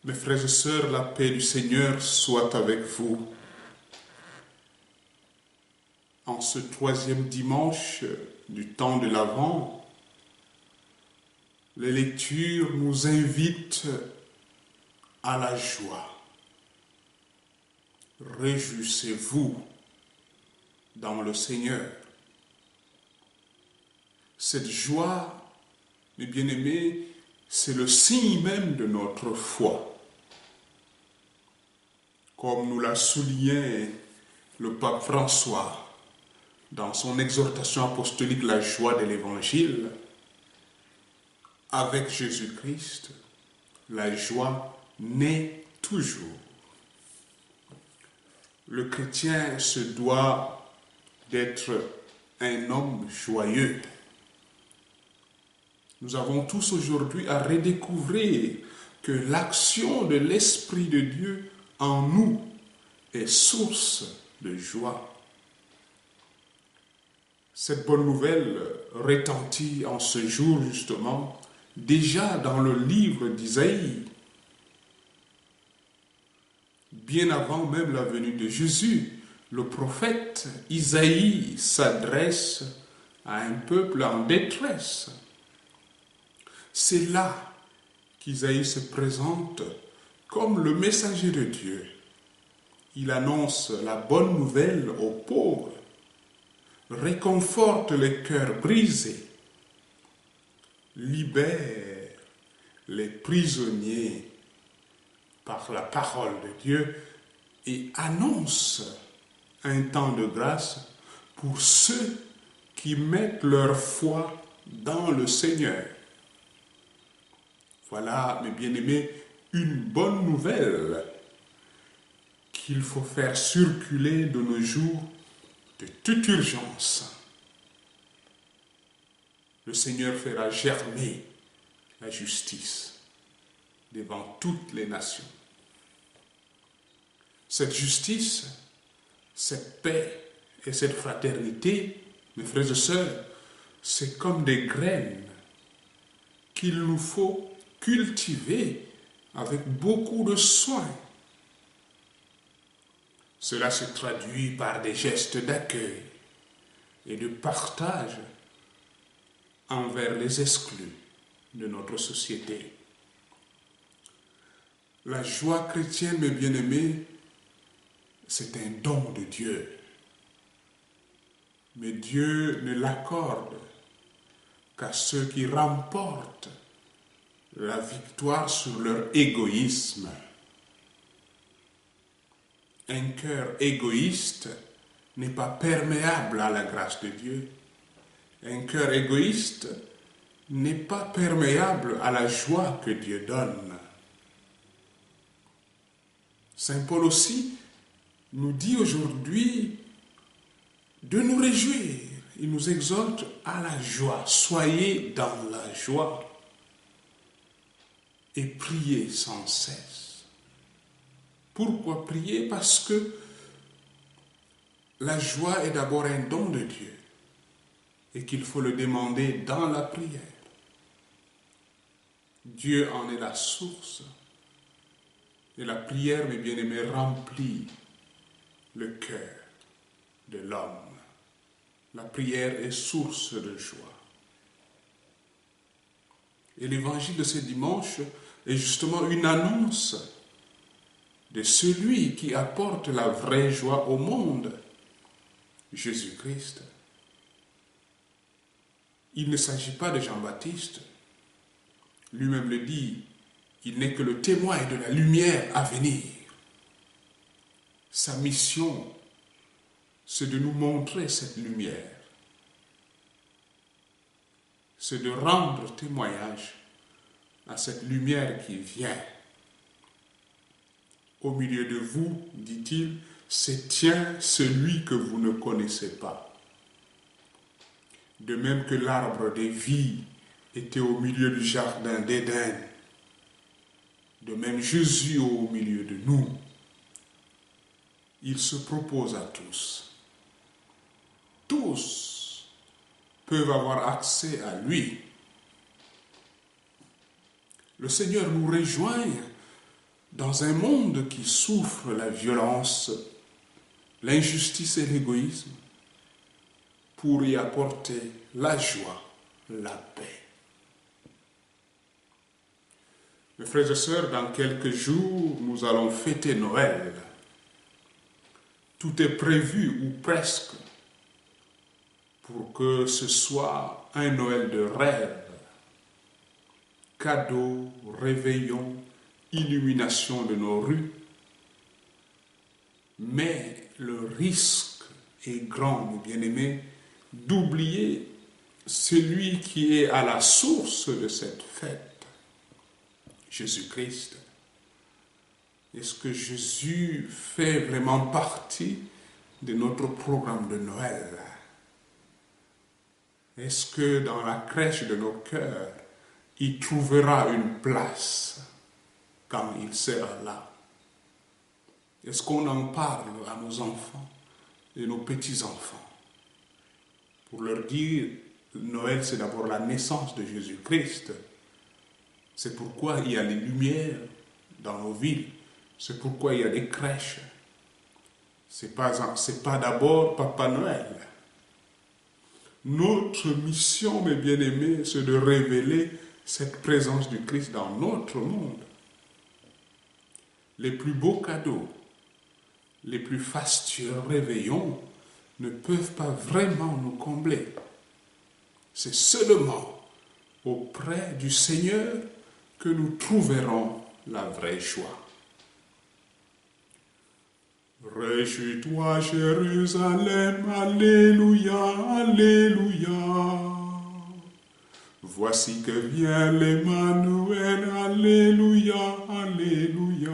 Mes frères et sœurs, la paix du Seigneur soit avec vous. En ce troisième dimanche du temps de l'Avent, les lectures nous invitent à la joie. Réjouissez-vous dans le Seigneur. Cette joie, mes bien-aimés, c'est le signe même de notre foi. Comme nous l'a souligné le pape François dans son exhortation apostolique La joie de l'Évangile, avec Jésus-Christ, la joie naît toujours. Le chrétien se doit d'être un homme joyeux. Nous avons tous aujourd'hui à redécouvrir que l'action de l'Esprit de Dieu en nous est source de joie. Cette bonne nouvelle retentit en ce jour justement, déjà dans le livre d'Isaïe, bien avant même la venue de Jésus. Le prophète Isaïe s'adresse à un peuple en détresse. C'est là qu'Isaïe se présente comme le messager de Dieu. Il annonce la bonne nouvelle aux pauvres, réconforte les cœurs brisés, libère les prisonniers par la parole de Dieu et annonce un temps de grâce pour ceux qui mettent leur foi dans le Seigneur. Voilà, mes bien-aimés, une bonne nouvelle qu'il faut faire circuler de nos jours de toute urgence. Le Seigneur fera germer la justice devant toutes les nations. Cette justice, cette paix et cette fraternité, mes frères et sœurs, c'est comme des graines qu'il nous faut cultiver avec beaucoup de soin. Cela se traduit par des gestes d'accueil et de partage envers les exclus de notre société. La joie chrétienne, mes bien-aimés, c'est un don de Dieu. Mais Dieu ne l'accorde qu'à ceux qui remportent la victoire sur leur égoïsme. Un cœur égoïste n'est pas perméable à la grâce de Dieu. Un cœur égoïste n'est pas perméable à la joie que Dieu donne. Saint Paul aussi nous dit aujourd'hui de nous réjouir. Il nous exhorte à la joie. Soyez dans la joie et priez sans cesse. Pourquoi prier? Parce que la joie est d'abord un don de Dieu et qu'il faut le demander dans la prière. Dieu en est la source et la prière, mes bien-aimés, remplit le cœur de l'homme. La prière est source de joie. Et l'évangile de ce dimanche est justement une annonce de celui qui apporte la vraie joie au monde, Jésus-Christ. Il ne s'agit pas de Jean-Baptiste. Lui-même le dit, il n'est que le témoin de la lumière à venir. Sa mission, c'est de nous montrer cette lumière. C'est de rendre témoignage à cette lumière qui vient. Au milieu de vous, dit-il, se tient celui que vous ne connaissez pas. De même que l'arbre de vie était au milieu du jardin d'Éden, de même Jésus au milieu de nous. Il se propose à tous. Tous peuvent avoir accès à lui. Le Seigneur nous rejoint dans un monde qui souffre la violence, l'injustice et l'égoïsme, pour y apporter la joie, la paix. Mes frères et sœurs, dans quelques jours, nous allons fêter Noël. Tout est prévu, ou presque, pour que ce soit un Noël de rêve. Cadeaux, réveillons, illumination de nos rues. Mais le risque est grand, mes bien-aimés, d'oublier celui qui est à la source de cette fête, Jésus-Christ. Est-ce que Jésus fait vraiment partie de notre programme de Noël? Est-ce que dans la crèche de nos cœurs, il trouvera une place quand il sera là? Est-ce qu'on en parle à nos enfants et nos petits-enfants pour leur dire Noël, c'est d'abord la naissance de Jésus-Christ. C'est pourquoi il y a les lumières dans nos villes. C'est pourquoi il y a des crèches. C'est pas d'abord Papa Noël. Notre mission, mes bien-aimés, c'est de révéler cette présence du Christ dans notre monde. Les plus beaux cadeaux, les plus fastueux réveillons ne peuvent pas vraiment nous combler. C'est seulement auprès du Seigneur que nous trouverons la vraie joie. Réjouis-toi, Jérusalem, alléluia, alléluia. Voici que vient l'Emmanuel, alléluia, alléluia.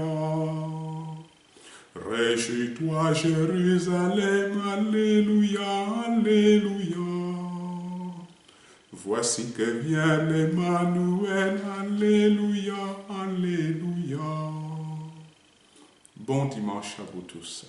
Réjouis-toi, Jérusalem, alléluia, alléluia. Voici que vient l'Emmanuel, alléluia, alléluia. Bon dimanche à vous tous.